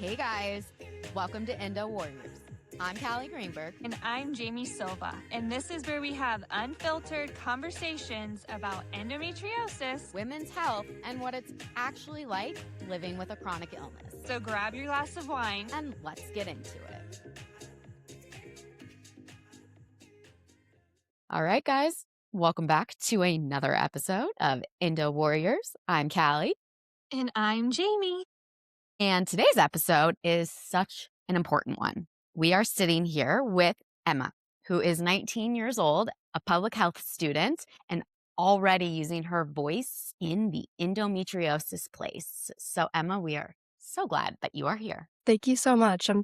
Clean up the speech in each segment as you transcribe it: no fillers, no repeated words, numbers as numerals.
Hey guys, welcome to Endo Warriors. I'm Callie Greenberg. And I'm Jamie Silva. And this is where we have unfiltered conversations about endometriosis, Women's health, and what it's actually like living with a chronic illness. So grab your glass of wine and let's get into it. All right, guys, welcome back to another episode of Endo Warriors. I'm Callie. And I'm Jamie. And today's episode is such an important one. We are sitting here with Emma, who is 19 years old, a public health student, and already using her voice in the endometriosis place. So, Emma, we are so glad that you are here. Thank you so much. I'm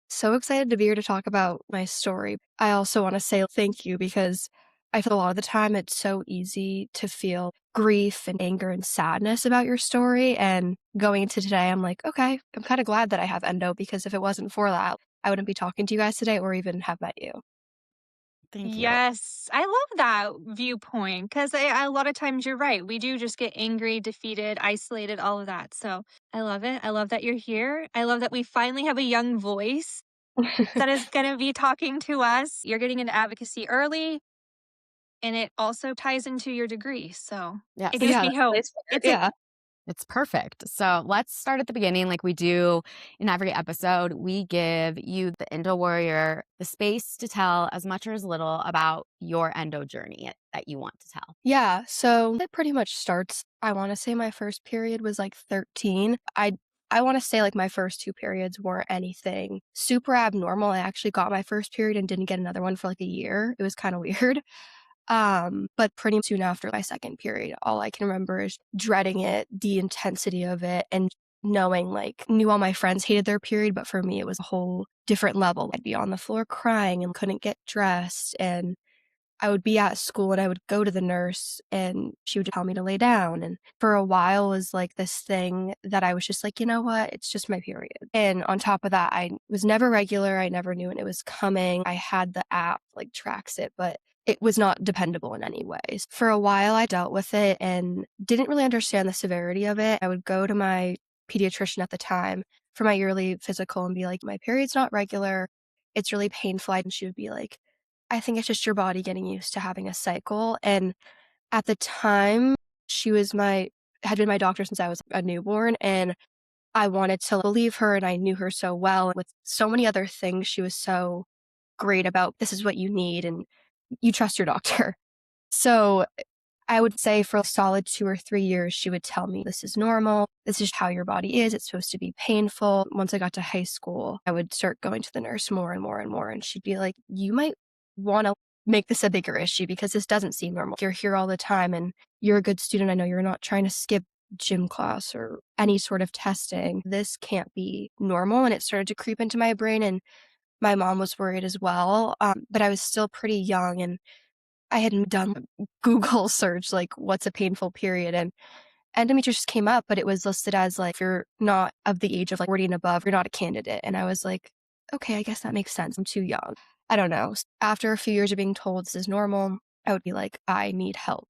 so excited to be here to talk about my story. I also want to say thank you because I feel a lot of the time it's so easy to feel grief and anger and sadness about your story. And going into today, I'm like, okay, I'm kind of glad that I have endo because if it wasn't for that, I wouldn't be talking to you guys today or even have met you. Thank you. Yes, I love that viewpoint because a lot of times you're right. We do just get angry, defeated, isolated, all of that. So I love it. I love that you're here. I love that we finally have a young voice that is going to be talking to us. You're getting into advocacy early. And it also ties into your degree. So it gives me hope. It's perfect. So let's start at the beginning. Like we do in every episode, we give you, the Endo Warrior, the space to tell as much or as little about your endo journey that you want to tell. Yeah. So it pretty much starts, I want to say my first period was like 13. I want to say like my first two periods weren't anything super abnormal. I actually got my first period and didn't get another one for like a year. It was kind of weird. But pretty soon after my second period, all I can remember is dreading it, the intensity of it, and knowing knew all my friends hated their period, but for me, it was a whole different level. I'd be on the floor crying and couldn't get dressed. And I would be at school and I would go to the nurse and she would tell me to lay down. And for a while was like this thing that I was just like, you know what? It's just my period. And on top of that, I was never regular. I never knew when it was coming. I had the app tracks it, but it was not dependable in any ways. For a while, I dealt with it and didn't really understand the severity of it. I would go to my pediatrician at the time for my yearly physical and be like, my period's not regular. It's really painful. And she would be like, I think it's just your body getting used to having a cycle. And at the time, she had been my doctor since I was a newborn. And I wanted to believe her and I knew her so well. With so many other things, she was so great about this is what you need and you trust your doctor. So I would say for a solid 2 or 3 years, she would tell me this is normal. This is how your body is. It's supposed to be painful. Once I got to high school, I would start going to the nurse more and more and more. And she'd be like, you might want to make this a bigger issue because this doesn't seem normal. You're here all the time and you're a good student. I know you're not trying to skip gym class or any sort of testing. This can't be normal. And it started to creep into my brain. And my mom was worried as well, but I was still pretty young and I hadn't done Google search, what's a painful period? And endometriosis came up, but it was listed as if you're not of the age of 40 and above, you're not a candidate. And I was like, okay, I guess that makes sense. I'm too young. I don't know. After a few years of being told this is normal, I would be like, I need help.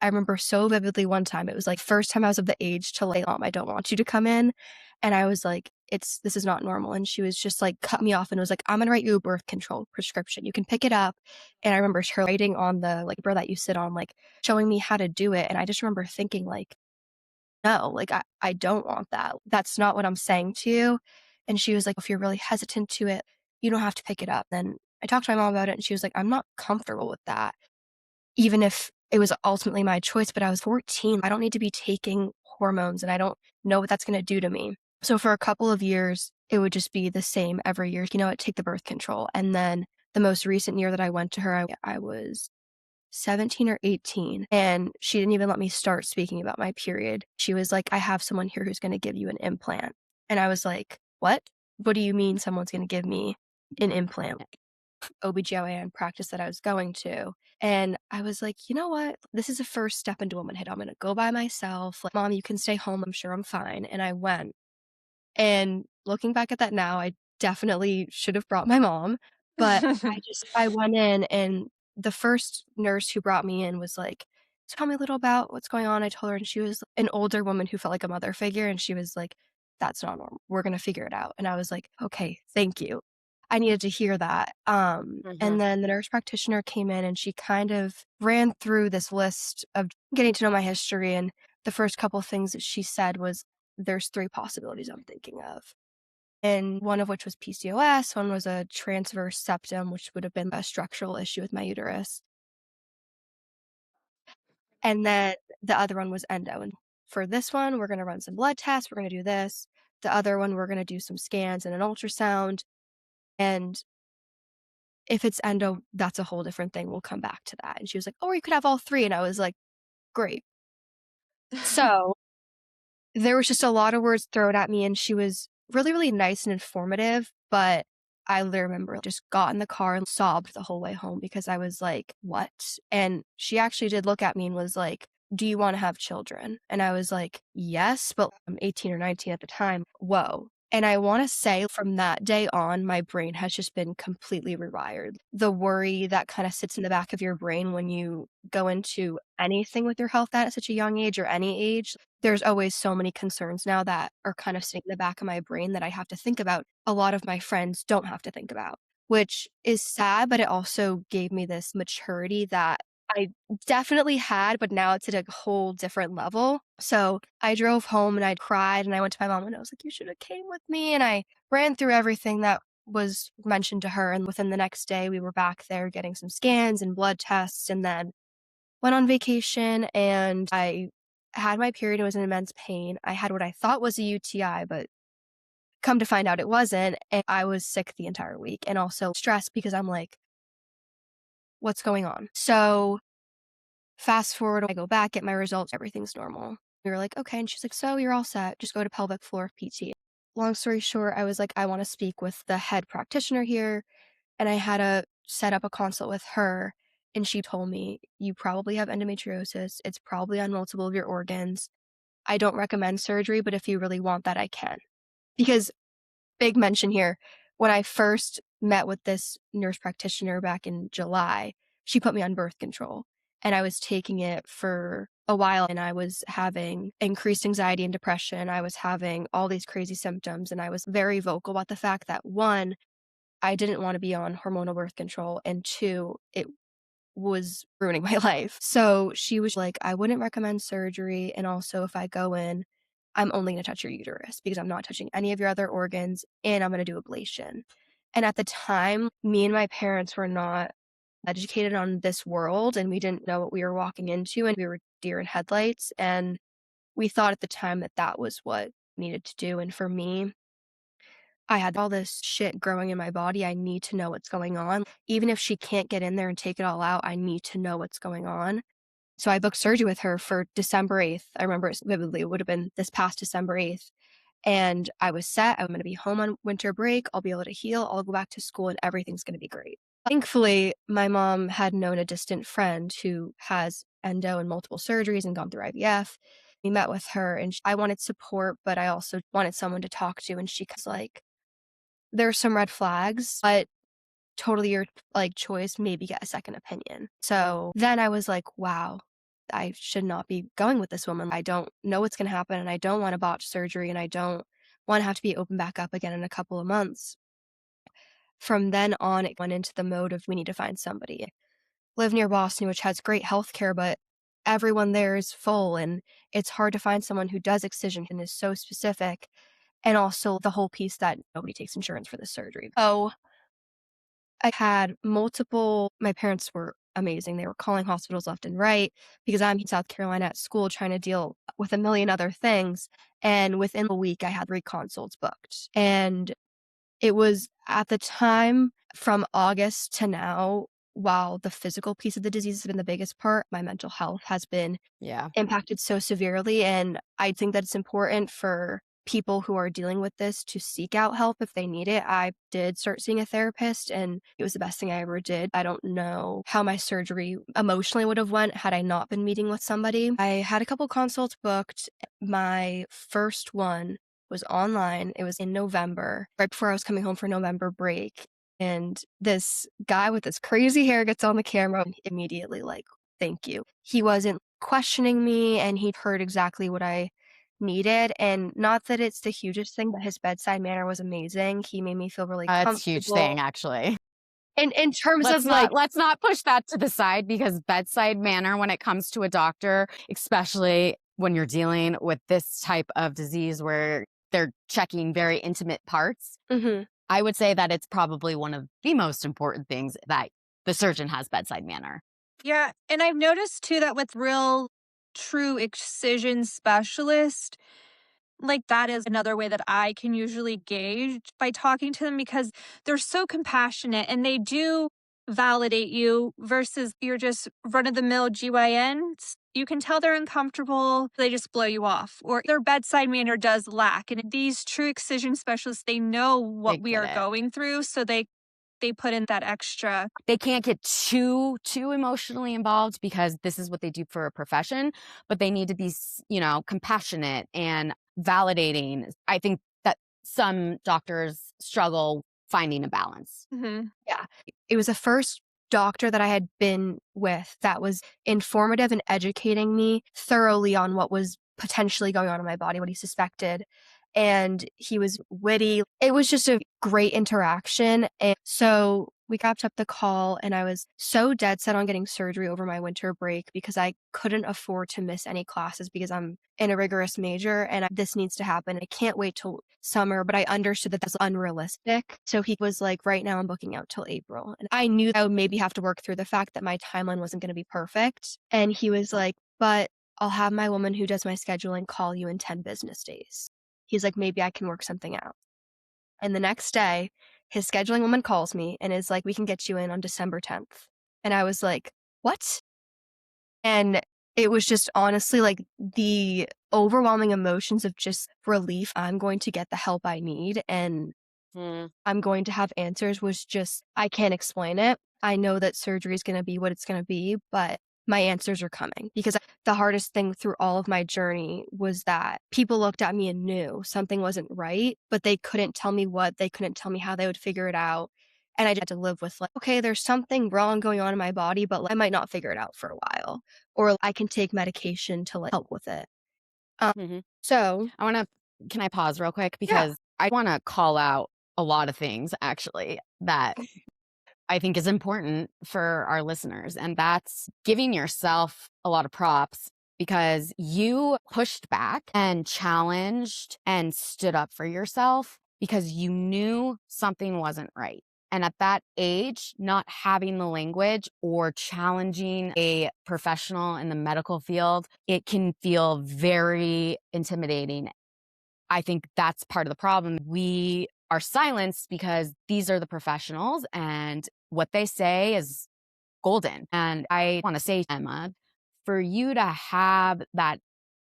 I remember so vividly one time, it was first time I was of the age to Mom, I don't want you to come in. And I was like, this is not normal. And she was just cut me off and was like, I'm going to write you a birth control prescription. You can pick it up. And I remember her writing on the paper that you sit on, showing me how to do it. And I just remember thinking no, I don't want that. That's not what I'm saying to you. And she was like, if you're really hesitant to it, you don't have to pick it up. Then I talked to my mom about it and she was like, I'm not comfortable with that. Even if it was ultimately my choice, but I was 14. I don't need to be taking hormones and I don't know what that's going to do to me. So for a couple of years, it would just be the same every year. Take the birth control. And then the most recent year that I went to her, I was 17 or 18. And she didn't even let me start speaking about my period. She was like, I have someone here who's going to give you an implant. And I was like, what? What do you mean someone's going to give me an implant? OBGYN practice that I was going to. And I was like, you know what? This is a first step into womanhood. I'm going to go by myself. Mom, you can stay home. I'm sure I'm fine. And I went. And looking back at that now, I definitely should have brought my mom. But I went in and the first nurse who brought me in was like, tell me a little about what's going on. I told her and she was an older woman who felt like a mother figure. And she was like, that's not normal. We're going to figure it out. And I was like, okay, thank you. I needed to hear that. And then the nurse practitioner came in and she kind of ran through this list of getting to know my history. And the first couple things that she said was, there's 3 possibilities I'm thinking of. And one of which was PCOS, one was a transverse septum, which would have been a structural issue with my uterus. And then the other one was endo. And for this one, we're going to run some blood tests. We're going to do this. The other one, we're going to do some scans and an ultrasound. And if it's endo, that's a whole different thing. We'll come back to that. And she was like, oh, or you could have all 3. And I was like, great. So there was just a lot of words thrown at me, and she was really, really nice and informative. But I literally remember just got in the car and sobbed the whole way home because I was like, what? And she actually did look at me and was like, do you want to have children? And I was like, yes, but I'm 18 or 19 at the time. Whoa. And I want to say from that day on, my brain has just been completely rewired. The worry that kind of sits in the back of your brain when you go into anything with your health at such a young age or any age, there's always so many concerns now that are kind of sitting in the back of my brain that I have to think about. A lot of my friends don't have to think about, which is sad, but it also gave me this maturity that I definitely had, but now it's at a whole different level. So I drove home and I cried and I went to my mom and I was like, you should have came with me. And I ran through everything that was mentioned to her. And within the next day, we were back there getting some scans and blood tests, and then went on vacation. And I had my period. It was in immense pain. I had what I thought was a UTI, but come to find out it wasn't. And I was sick the entire week and also stressed because I'm like, what's going on? So fast forward, I go back, get my results, everything's normal. We were like, okay. And she's like, so you're all set. Just go to pelvic floor PT. Long story short, I was like, I want to speak with the head practitioner here. And I had to set up a consult with her. And she told me, you probably have endometriosis. It's probably on multiple of your organs. I don't recommend surgery, but if you really want that, I can. Because big mention here, when I first met with this nurse practitioner back in July, she put me on birth control. And I was taking it for a while and I was having increased anxiety and depression. I was having all these crazy symptoms. And I was very vocal about the fact that 1, I didn't want to be on hormonal birth control. And 2, it was ruining my life. So she was like, I wouldn't recommend surgery. And also, if I go in, I'm only going to touch your uterus because I'm not touching any of your other organs and I'm going to do ablation. And at the time, me and my parents were not educated on this world and we didn't know what we were walking into and we were deer in headlights. And we thought at the time that that was what needed to do. And for me, I had all this shit growing in my body. I need to know what's going on. Even if she can't get in there and take it all out, I need to know what's going on. So I booked surgery with her for December 8th. I remember it vividly. It would have been this past December 8th. And I was set. I'm going to be home on winter break. I'll be able to heal. I'll go back to school and everything's going to be great. Thankfully, my mom had known a distant friend who has endo and multiple surgeries and gone through IVF. We met with her and I wanted support, but I also wanted someone to talk to. And she was like, there's some red flags, but totally your choice, maybe get a second opinion. So then I was like, wow, I should not be going with this woman. I don't know what's going to happen and I don't want to botch surgery and I don't want to have to be open back up again in a couple of months. From then on, it went into the mode of we need to find somebody. Live near Boston, which has great healthcare, but everyone there is full and it's hard to find someone who does excision and is so specific. And also the whole piece that nobody takes insurance for the surgery. So I had my parents were amazing. They were calling hospitals left and right because I'm in South Carolina at school trying to deal with a million other things. And within a week, I had 3 consults booked. And it was at the time from August to now, while the physical piece of the disease has been the biggest part, my mental health has been impacted so severely. And I think that it's important for people who are dealing with this to seek out help if they need it. I did start seeing a therapist and it was the best thing I ever did. I don't know how my surgery emotionally would have went had I not been meeting with somebody. I had a couple consults booked. My first one was online. It was in November, right before I was coming home for November break. And this guy with this crazy hair gets on the camera and immediately like, thank you. He wasn't questioning me and he'd heard exactly what I needed. And not that it's the hugest thing, but his bedside manner was amazing. He made me feel really It's a huge thing, comfortable. actually. And in terms of Let's like, not push that to the side because bedside manner when it comes to a doctor, especially when you're dealing with this type of disease where they're checking very intimate parts, mhm. I would say that it's probably one of the most important things that the surgeon has bedside manner. Yeah, and I've noticed too that with real true excision specialists, like that is another way that I can usually gauge by talking to them because they're so compassionate and they do validate you versus you're just run of the mill GYNs. You can tell they're uncomfortable, they just blow you off, or their bedside manner does lack. And these true excision specialists, they know They what we get are it. going through, so they put in that extra. They can't get too emotionally involved because this is what they do for a profession, but they need to be, compassionate and validating. I think that some doctors struggle finding a balance. Mhm. Yeah. It was the first doctor that I had been with that was informative and educating me thoroughly on what was potentially going on in my body, what he suspected. And he was witty. It was just a great interaction. And so we wrapped up the call, and I was so dead set on getting surgery over my winter break because I couldn't afford to miss any classes because I'm in a rigorous major and this needs to happen. I can't wait till summer, but I understood that that's unrealistic. So he was like, right now I'm booking out till April. And I knew I would maybe have to work through the fact that my timeline wasn't going to be perfect. And he was like, but I'll have my woman who does my scheduling call you in 10 business days. He's like, maybe I can work something out. And the next day, his scheduling woman calls me and is like, we can get you in on December 10th. And I was like, what? And it was just honestly like the overwhelming emotions of just relief. I'm going to get the help I need and I'm going to have answers was just, I can't explain it. I know that surgery is going to be what it's going to be, but my answers are coming because the hardest thing through all of my journey was that people looked at me and knew something wasn't right, but they couldn't tell me what, they couldn't tell me how they would figure it out. And I just had to live with like, okay, there's something wrong going on in my body, but like, I might not figure it out for a while, or I can take medication to like help with it. Mhm. So Can I pause real quick? yeah, Because I want to call out a lot of things actually that I think is important for our listeners. And that's giving yourself a lot of props because you pushed back and challenged and stood up for yourself because you knew something wasn't right. And at that age, not having the language or challenging a professional in the medical field, it can feel very intimidating. I think that's part of the problem. We are silenced because these are the professionals and what they say is golden. And I want to say, Emma, for you to have that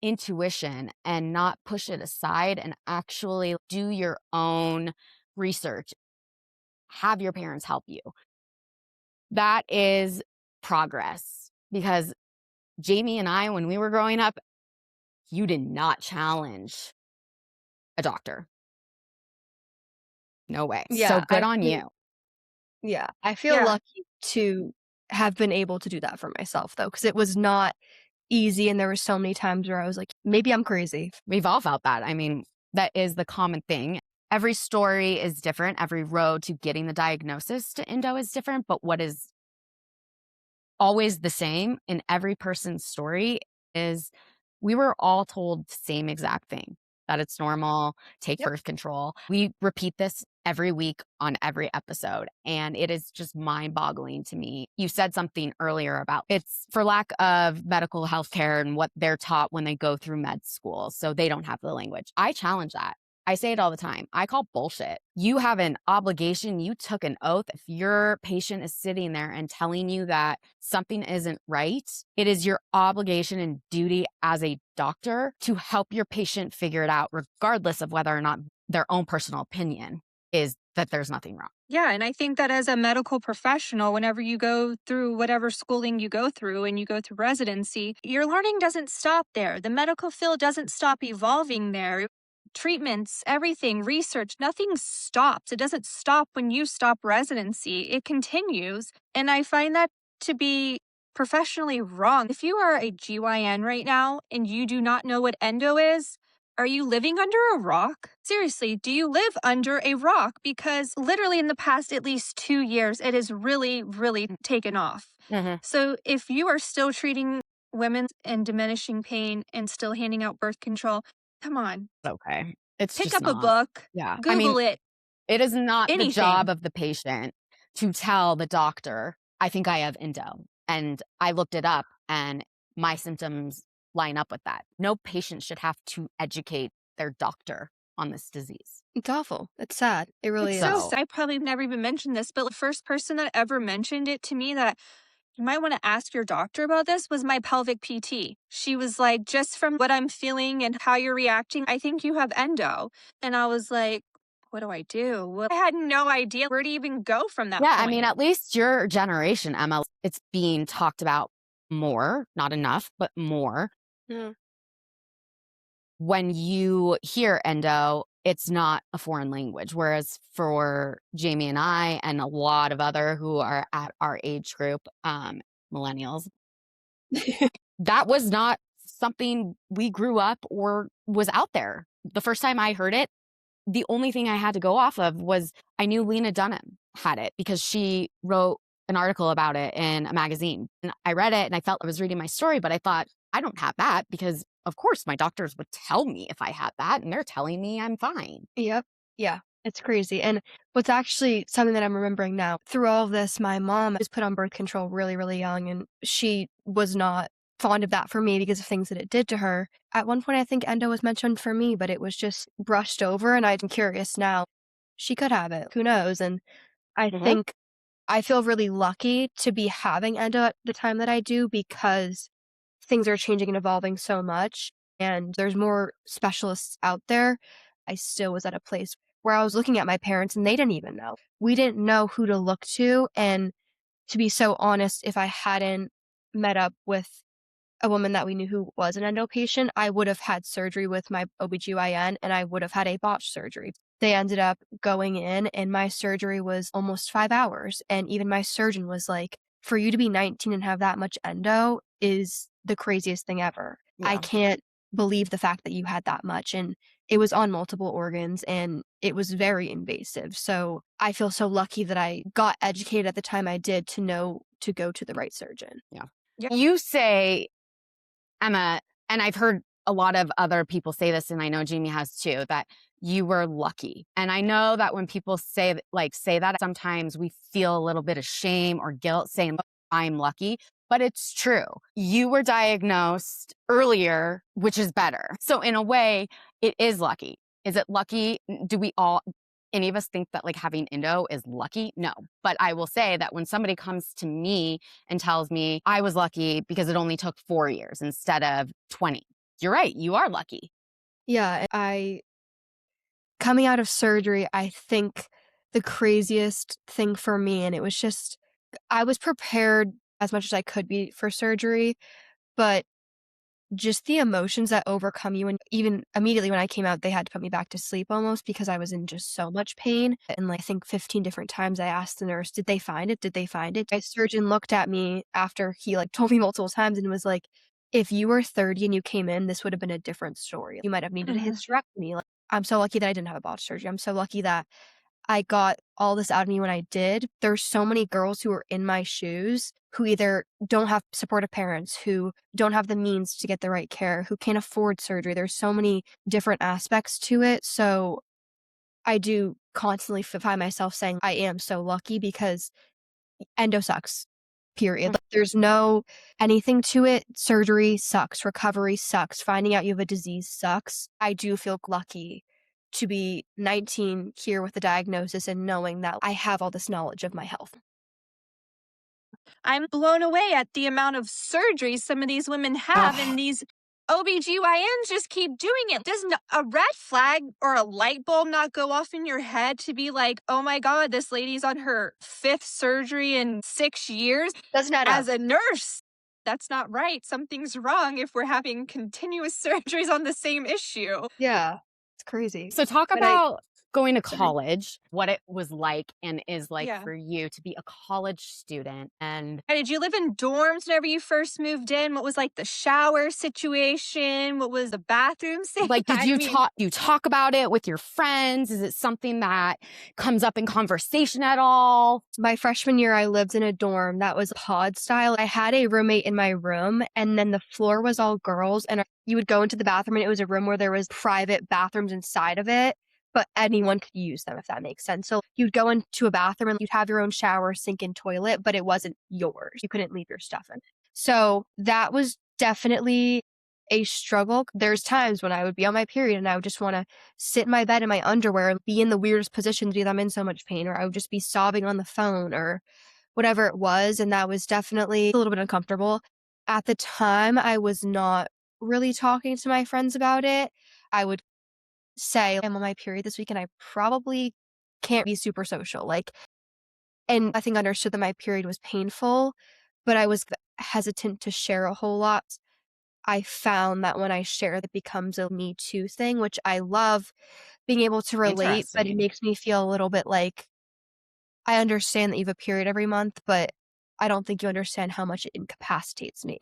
intuition and not push it aside and actually do your own research, have your parents help you. That is progress because Jamie and I, when we were growing up, you did not challenge a doctor. No way. So yeah, good on you. I feel Yeah. lucky to have been able to do that for myself though, because it was not easy. And there were so many times where I was like, maybe I'm crazy. We've all felt that. I mean, that is the common thing. Every story is different. Every road to getting the diagnosis to endo is different. But what is always the same in every person's story is we were all told the same exact thing, that it's normal, take Yep. birth control. We repeat this every week on every episode, and it is just mind-boggling to me. You said something earlier about it's for lack of medical health care and what they're taught when they go through med school, so they don't have the language. I challenge that. I say it all the time. I call bullshit. You have an obligation. You took an oath. If your patient is sitting there and telling you that something isn't right, it is your obligation and duty as a doctor to help your patient figure it out, regardless of whether or not their own personal opinion is that there's nothing wrong. Yeah, and I think that as a medical professional, whenever you go through whatever schooling you go through and you go through residency, your learning doesn't stop there. The medical field doesn't stop evolving there. Treatments, everything, research, nothing stops. It doesn't stop when you stop residency, it continues. And I find that to be professionally wrong. If you are a GYN right now and you do not know what endo is, Are you living under a rock? Seriously, do you live under a rock? Because literally in the past at least 2 years, it has really, really taken off. Mhm. So if you are still treating women in diminishing pain and still handing out birth control, come on, Okay. It's pick just up a not. book, Yeah. I mean, Google it, it is not the job anything. of the patient to tell the doctor, I think I have endo. And I looked it up and my symptoms line up with that. No patient should have to educate their doctor on this disease. It's awful. It's sad. It really It's so is. So, sad. I probably never even mentioned this, but the first person that ever mentioned it to me that you might want to ask your doctor about this was my pelvic PT. She was like, just from what I'm feeling and how you're reacting, I think you have endo. And I was like, what do I do? Well, I had no idea where to even go from that yeah, I mean, point. at least your generation, Emma, it's being talked about more, not enough, but more. Yeah. When you hear endo, it's not a foreign language. Whereas for Jamie and I, and a lot of other who are at our age group, millennials, that was not something we grew up or was out there. The first time I heard it, the only thing I had to go off of was I knew Lena Dunham had it because she wrote an article about it in a magazine. And I read it and I felt I was reading my story, but I thought, I don't have that because, of course, my doctors would tell me if I had that, and they're telling me I'm fine. Yep. Yeah. It's crazy. And what's actually something that I'm remembering now, through all of this, my mom was put on birth control really, really young, and she was not fond of that for me because of things that it did to her. At one point, I think endo was mentioned for me, but it was just brushed over, and I'm curious now. She could have it. Who knows? And I Mhm. think I feel really lucky to be having endo at the time that I do because things are changing and evolving so much, and there's more specialists out there. I still was at a place where I was looking at my parents and they didn't even know. We didn't know who to look to, and to be so honest, if I hadn't met up with a woman that we knew who was an endo patient, I would have had surgery with my OBGYN and I would have had a botched surgery. They ended up going in and my surgery was almost 5 hours. And even my surgeon was like, for you to be 19 and have that much endo is the craziest thing ever. I Yeah. can't believe the fact that you had that much. And it was on multiple organs and it was very invasive. So I feel so lucky that I got educated at the time I did to know to go to the right surgeon. Yeah. Yeah. You say, Emma, and I've heard a lot of other people say this, and I know Jamie has too, that you were lucky. And I know that when people say that, sometimes we feel a little bit of shame or guilt saying, "Look, I'm lucky," but it's true. You were diagnosed earlier, which is better. So in a way, it is lucky. Is it lucky? Do we all, any of us think that like having endo is lucky? No. But I will say that when somebody comes to me and tells me I was lucky because it only took 4 years instead of 20. You're right. You are lucky. Yeah, coming out of surgery, I think the craziest thing for me, and it was just, I was prepared as much as I could be for surgery, but just the emotions that overcome you. And even immediately when I came out, they had to put me back to sleep almost because I was in just so much pain. And like, I think 15 different times I asked the nurse, did they find it? Did they find it? My surgeon looked at me after he like told me multiple times and was like, if you were 30 and you came in, this would have been a different story. You might have needed a Mhm. hysterectomy. Like, I'm so lucky that I didn't have a botched surgery. I'm so lucky that I got all this out of me when I did. There's so many girls who are in my shoes who either don't have supportive parents, who don't have the means to get the right care, who can't afford surgery. There's so many different aspects to it. So I do constantly find myself saying I am so lucky because endo sucks. Period. Like, there's no anything to it. Surgery sucks. Recovery sucks. Finding out you have a disease sucks. I do feel lucky to be 19 here with the diagnosis and knowing that I have all this knowledge of my health. I'm blown away at the amount of surgeries some of these women have, Ugh. and these OBGYNs just keep doing it. Does a red flag or a light bulb not go off in your head to be like, oh my God, this lady's on her 5th surgery in 6 years? Doesn't add up. As a nurse, that's not right. Something's wrong if we're having continuous surgeries on the same issue. Yeah. It's crazy. So talk But about going to college, what it was like and is like Yeah. for you to be a college student. And And did you live in dorms whenever you first moved in? What was like the shower situation? What was the bathroom like, did I mean, you talk about it with your friends? Is it something that comes up in conversation at all? My freshman year, I lived in a dorm that was pod style. I had a roommate in my room, and then the floor was all girls. And you would go into the bathroom, and it was a room where there was private bathrooms inside of it, but anyone could use them, if that makes sense. So you'd go into a bathroom, and you'd have your own shower, sink, and toilet, but it wasn't yours. You couldn't leave your stuff in. So that was definitely a struggle. There's times when I would be on my period, and I would just want to sit in my bed in my underwear and be in the weirdest positions because I'm in so much pain, or I would just be sobbing on the phone or whatever it was. And that was definitely a little bit uncomfortable. At the time, I was not really talking to my friends about it. I would say, I'm on my period this week and I probably can't be super social. And I think I understood that my period was painful, but I was hesitant to share a whole lot. I found that when I share, it becomes a me too thing, which I love being able to relate, but it Interesting. makes me feel a little bit like I understand that you have a period every month, but I don't think you understand how much it incapacitates me.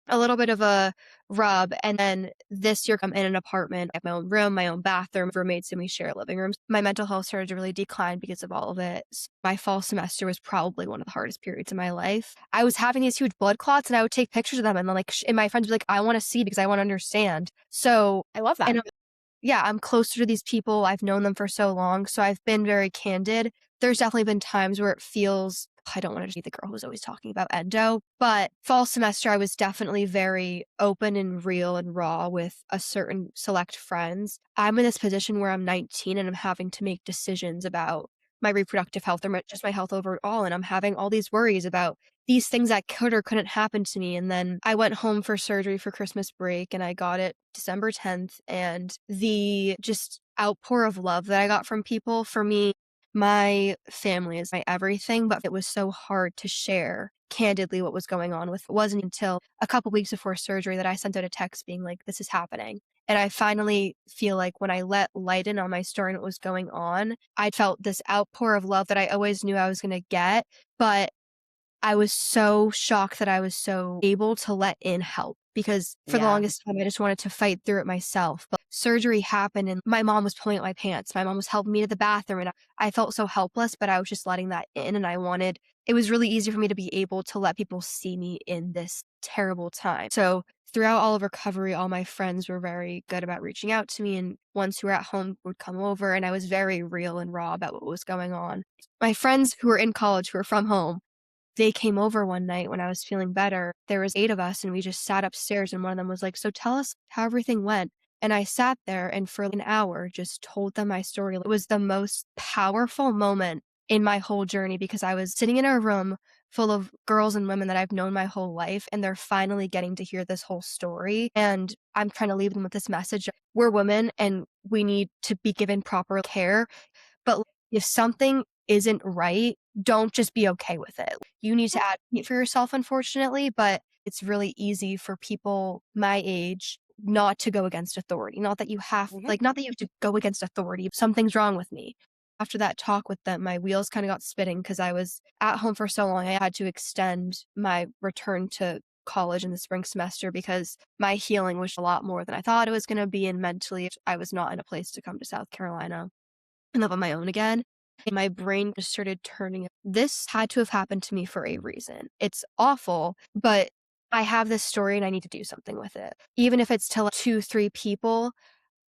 A little bit of a rub. And then this year, I'm in an apartment. I have my own room, my own bathroom, roommates, and we share living rooms. My mental health started to really decline because of all of it. My fall semester was probably one of the hardest periods in my life. I was having these huge blood clots, and I would take pictures of them, and then and my friends would be like, I want to see because I want to understand. So, I love that. and yeah, I'm closer to these people. I've known them for so long. So I've been very candid. There's definitely been times where it feels, I don't want to be the girl who's always talking about endo, but fall semester, I was definitely very open and real and raw with a certain select friends. I'm in this position where I'm 19 and I'm having to make decisions about my reproductive health or just my health overall. And I'm having all these worries about these things that could or couldn't happen to me. And then I went home for surgery for Christmas break and I got it December 10th. And the just outpour of love that I got from people, for me, my family is my everything, but it was so hard to share candidly what was going on with. It wasn't until a couple weeks before surgery that I sent out a text being like, this is happening. And I finally feel like when I let light in on my story and what was going on, I felt this outpour of love that I always knew I was going to get. But I was so shocked that I was so able to let in help because for the Yeah. longest time, I just wanted to fight through it myself. But surgery happened and my mom was pulling at my pants. My mom was helping me to the bathroom and I felt so helpless, but I was just letting that in. And it was really easy for me to be able to let people see me in this terrible time. So throughout all of recovery, all my friends were very good about reaching out to me. And ones who were at home would come over and I was very real and raw about what was going on. My friends who were in college, who were from home, they came over one night when I was feeling better. There was 8 of us and we just sat upstairs and one of them was like, "So tell us how everything went." And I sat there and for an hour just told them my story. It was the most powerful moment in my whole journey because I was sitting in a room full of girls and women that I've known my whole life and they're finally getting to hear this whole story. And I'm trying to leave them with this message. We're women and we need to be given proper care. But if something isn't right, don't just be okay with it. You need to advocate for yourself, unfortunately, but it's really easy for people my age not to go against authority. Mhm. Not that you have to go against authority. Something's wrong with me. After that talk with them, my wheels kind of got spinning because I was at home for so long. I had to extend my return to college in the spring semester because my healing was a lot more than I thought it was going to be. And mentally, I was not in a place to come to South Carolina and live on my own again. And my brain just started turning. This had to have happened to me for a reason. It's awful, but I have this story and I need to do something with it. Even if it's to 2, 3 people,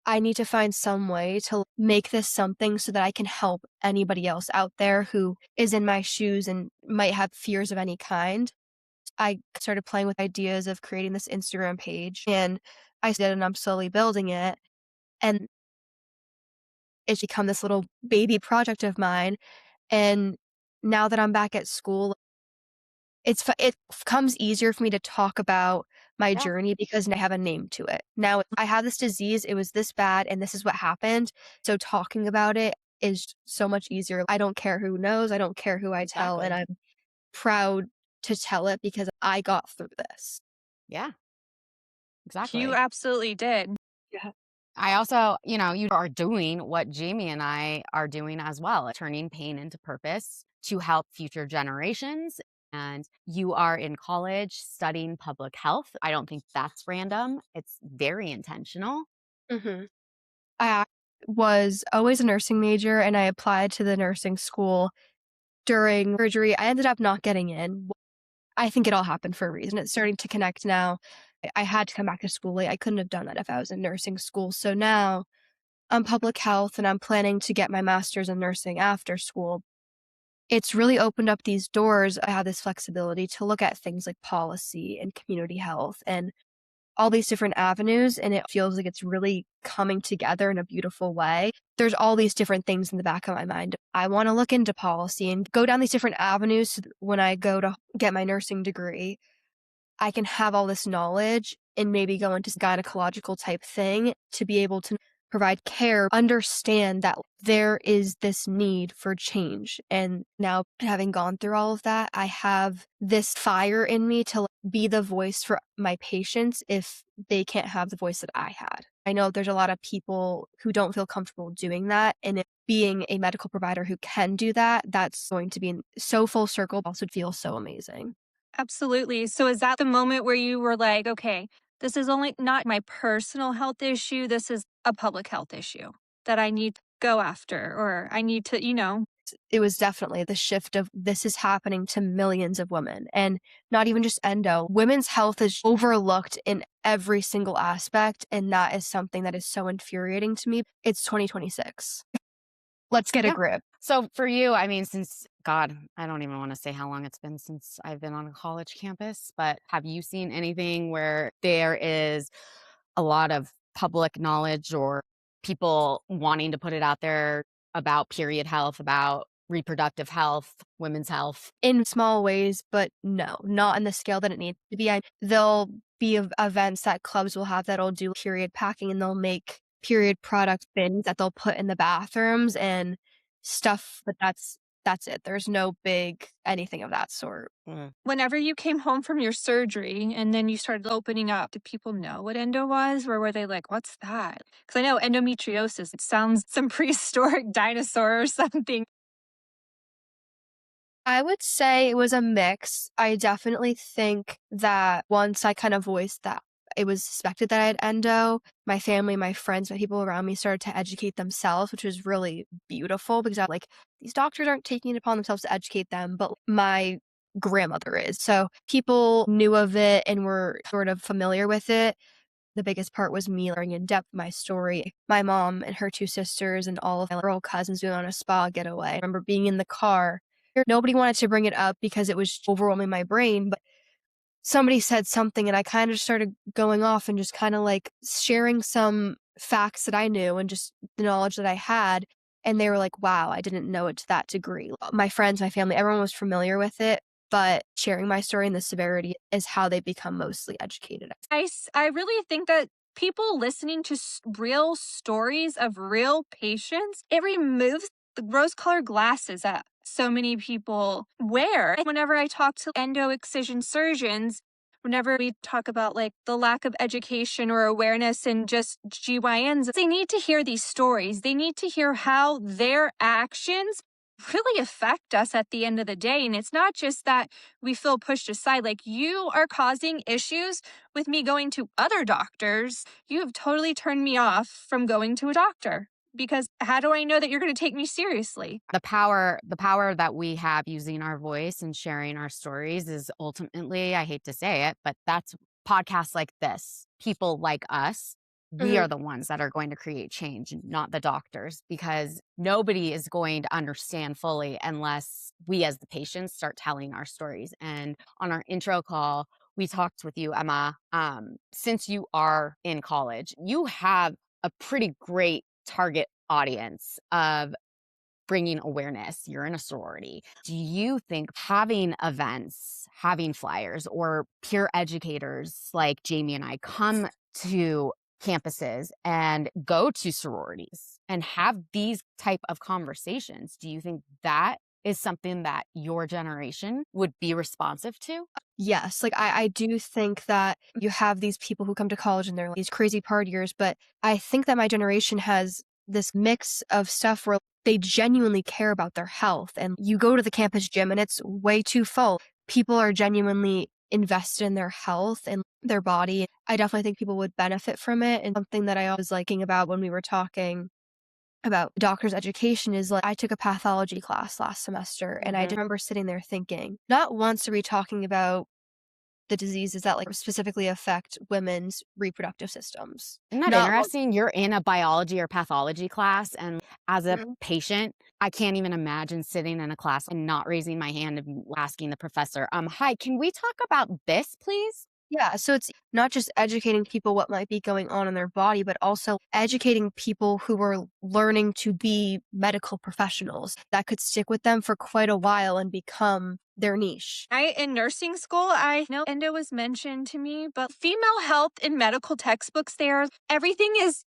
I need to find some way to make this something so that I can help anybody else out there who is in my shoes and might have fears of any kind. I started playing with ideas of creating this Instagram page and I did, and I'm slowly building it. And it's become this little baby project of mine. And now that I'm back at school, it comes easier for me to talk about my Yeah. journey because I have a name to it. Now I have this disease, it was this bad, and this is what happened. So talking about it is so much easier. I don't care who knows, I don't care who I tell, and Exactly. I'm proud to tell it because I got through this. Yeah. you Exactly. absolutely did. Yeah. I also, you are doing what Jamie and I are doing as well, turning pain into purpose to help future generations. And you are in college studying public health. I don't think that's random. It's very intentional. Mhm. I was always a nursing major and I applied to the nursing school during surgery. I ended up not getting in. I think it all happened for a reason. It's starting to connect now. I had to come back to school late. I couldn't have done that if I was in nursing school. So now I'm public health and I'm planning to get my master's in nursing after school. It's really opened up these doors. I have this flexibility to look at things like policy and community health and all these different avenues, and it feels like it's really coming together in a beautiful way. There's all these different things in the back of my mind. I want to look into policy and go down these different avenues so that when I go to get my nursing degree, I can have all this knowledge and maybe go into gynecological type thing to be able to provide care, understand that there is this need for change. And now, having gone through all of that, I have this fire in me to be the voice for my patients if they can't have the voice that I had. I know there's a lot of people who don't feel comfortable doing that. And if being a medical provider who can do that, that's going to be so full circle, also feel so amazing. Absolutely. So is that the moment where you were like, okay, this is only not my personal health issue. This is a public health issue that I need to go after, or I need to, It was definitely the shift of this is happening to millions of women and not even just endo. Women's health is overlooked in every single aspect. And that is something that is so infuriating to me. It's 2026. Let's get a Yeah. grip. So for you, I mean, since God, I don't even want to say how long it's been since I've been on a college campus, but have you seen anything where there is a lot of public knowledge or people wanting to put it out there about period health, about reproductive health, women's health? In small ways, but no, not in the scale that it needs to be. There'll be events that clubs will have that'll do period packing and they'll make period product bins that they'll put in the bathrooms and stuff, but that's it. There's no big anything of that sort. whenever you came home from your surgery and then you started opening up, did people know what endo was? Or were they like, what's that? Because I know endometriosis, it sounds some prehistoric dinosaur or something. I would say it was a mix. I definitely think that once I kind of voiced that it was suspected that I had endo, my family, my friends, my people around me started to educate themselves, which was really beautiful because I'm like, these doctors aren't taking it upon themselves to educate them, but my grandmother is. So people knew of it and were sort of familiar with it. The biggest part was me learning in depth my story. My mom and her two sisters and all of my girl cousins doing on a spa getaway. I remember being in the car. Nobody wanted to bring it up because it was overwhelming my brain, but somebody said something and I kind of started going off and just kind of like sharing some facts that I knew and just the knowledge that I had. And they were like, wow, I didn't know it to that degree. My friends, my family, everyone was familiar with it, but sharing my story and the severity is how they become mostly educated. I really think that people listening to real stories of real patients, it removes the rose colored glasses that so many people wear. Whenever I talk to endo excision surgeons, whenever we talk about like the lack of education or awareness and just GYNs, they need to hear these stories. They need to hear how their actions really affect us at the end of the day. And it's not just that we feel pushed aside, like you are causing issues with me going to other doctors. You have totally turned me off from going to a doctor because how do I know that you're going to take me seriously? The power that we have using our voice and sharing our stories is ultimately, I hate to say it, but that's podcasts like this, people like us. We are Mhm. the ones that are going to create change, not the doctors, because nobody is going to understand fully unless we as the patients start telling our stories. And on our intro call, we talked with you, Emma. Since you are in college, you have a pretty great target audience of bringing awareness. You're in a sorority. Do you think having events, having flyers, or peer educators like Jamie and I come to campuses and go to sororities and have these type of conversations, do you think that is something that your generation would be responsive to? Yes, like, I do think that you have these people who come to college and they're these crazy partiers, but I think that my generation has this mix of stuff where they genuinely care about their health, and you go to the campus gym and it's way too full. People are genuinely invested in their health and their body. I definitely think people would benefit from it, and something that I was liking about when we were talking about doctor's education is like I took a pathology class last semester and I remember sitting there thinking, not once are we talking about the diseases that like specifically affect women's reproductive systems. Isn't that Not interesting? You're in a biology or pathology class, and as a Mhm. patient, I can't even imagine sitting in a class and not raising my hand and asking the professor, hi, can we talk about this, please? Yeah, so it's not just educating people what might be going on in their body, but also educating people who are learning to be medical professionals that could stick with them for quite a while and become their niche. In nursing school, I know endo was mentioned to me, but female health in medical textbooks there, everything is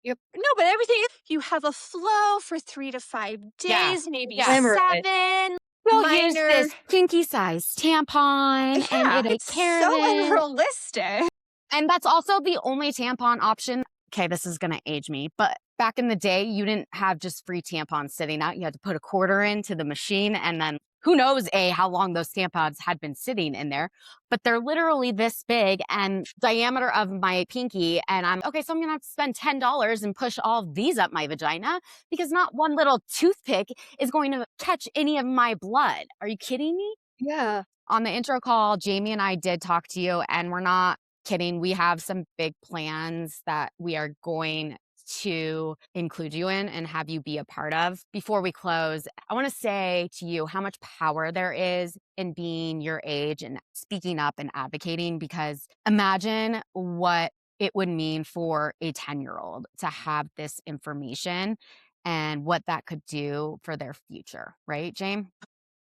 Yep. no, but everything is you have a flow for 3 to 5 Yeah. days, maybe Yeah. Limerence. 7, We'll use minor. this pinky size tampon and Yeah, it'll take it's care so of it. unrealistic. And that's also the only tampon option. Okay, this is going to age me, but back in the day, you didn't have just free tampons sitting out. You had to put a quarter into the machine, and then who knows, how long those tampons had been sitting in there, but they're literally this big and diameter of my pinky. And okay, so I'm going to have to spend $10 and push all these up my vagina because not one little toothpick is going to catch any of my blood. Are you kidding me? Yeah. On the intro call, Jamie and I did talk to you, and we're not kidding. We have some big plans that we are going to include you in and have you be a part of. Before we close, I want to say to you how much power there is in being your age and speaking up and advocating, because imagine what it would mean for a 10-year-old to have this information and what that could do for their future, right, James?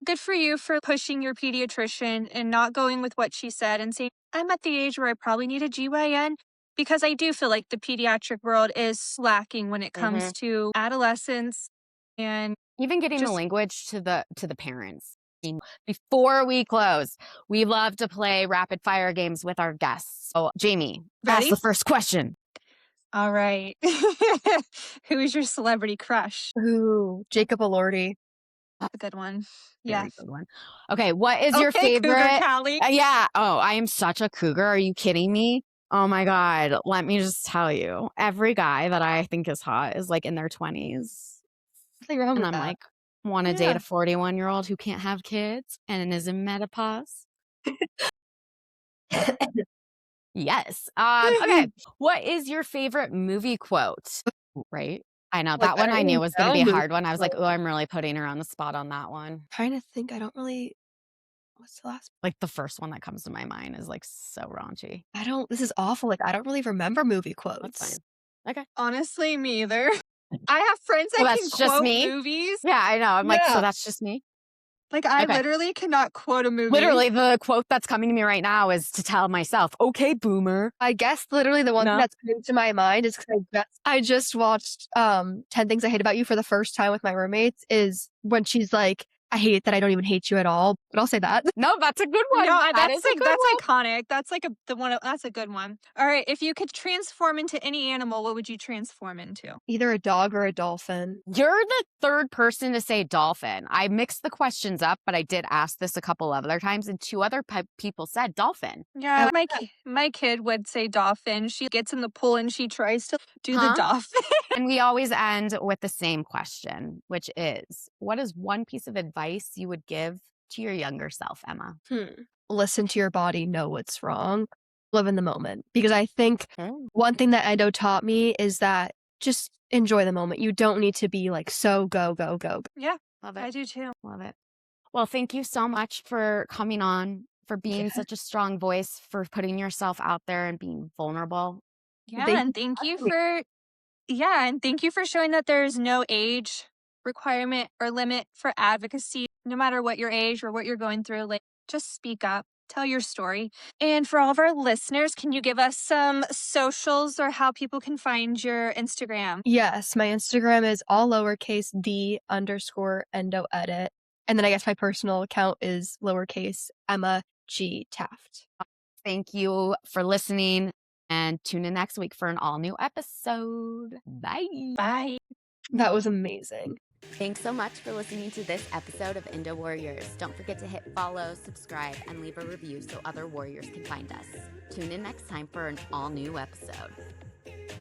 Good for you for pushing your pediatrician and not going with what she said and saying, I'm at the age where I probably need a GYN, because I do feel like the pediatric world is slacking when it comes to adolescence and Even getting the just language to the parents. Before we close, we love to play rapid fire games with our guests. So, Jamie, ask ready. the first question. All right. Who is your celebrity crush? Ooh, Jacob Elordi. That's a good one. Yeah. Very good one. Okay, what is your Okay, Cougar favorite? Callie. Yeah. Oh, I am such a cougar. Are you kidding me? Oh my God. Let me just tell you, every guy that I think is hot is like in their 20s. Nothing wrong And with I'm that. like, want to Yeah. date a 41-year-old who can't have kids and is in menopause? Yes. Okay. What is your favorite movie quote? Right. I know Like, that I one don't I really knew was going to know be a movies, hard one. I was like, but oh, I'm really putting her on the spot on that one. trying to think, I don't really what's the last Like the first one that comes to my mind is like so raunchy. this is awful, like, I don't really remember movie That's quotes. fine. Okay. Honestly, me either. I have friends Well, that can that's just quote me. movies. Yeah, I know. I'm like, so Yeah. that's just me. Like, I Okay. literally cannot quote a movie. Literally, the quote that's coming to me right now is to tell myself, okay, boomer. I guess literally the one thing No. that's coming to my mind is because I just watched 10 Things I Hate About You for the first time with my roommates is when she's like, I hate that I don't even hate you at all. But I'll say that. No, that's a good one. No, That is that's a like good that's one. iconic. That's like that's a good one. All right, if you could transform into any animal, what would you transform into? Either a dog or a dolphin. You're the third person to say dolphin. I mixed the questions up, but I did ask this a couple of other times, and two other people said dolphin. Yeah, my kid would say dolphin. She gets in the pool and she tries to do the Huh? dolphin. And we always end with the same question, which is, what is one piece of advice you would give to your younger self, Emma? Listen to your body, know what's wrong, live in the moment. Because I think Mm. one thing that Endo taught me is that just enjoy the moment. You don't need to be like so go, go, go. Yeah, Love I it. do too. Love it. Well, thank you so much for coming on, for being Yeah. such a strong voice, for putting yourself out there and being vulnerable. Yeah, Thank and you thank for you having me. for and thank you for showing that there's no age requirement or limit for advocacy, no matter what your age or what you're going through. Like, just speak up, tell your story. And for all of our listeners, can you give us some socials or how people can find your Instagram? Yes, my Instagram is all lowercase d_endo edit. And then I guess my personal account is lowercase Emma G Taft. Thank you for listening, and tune in next week for an all new episode. Bye. Bye. That was amazing. Thanks so much for listening to this episode of Endo Warriors. Don't forget to hit follow, subscribe, and leave a review so other warriors can find us. Tune in next time for an all new episode.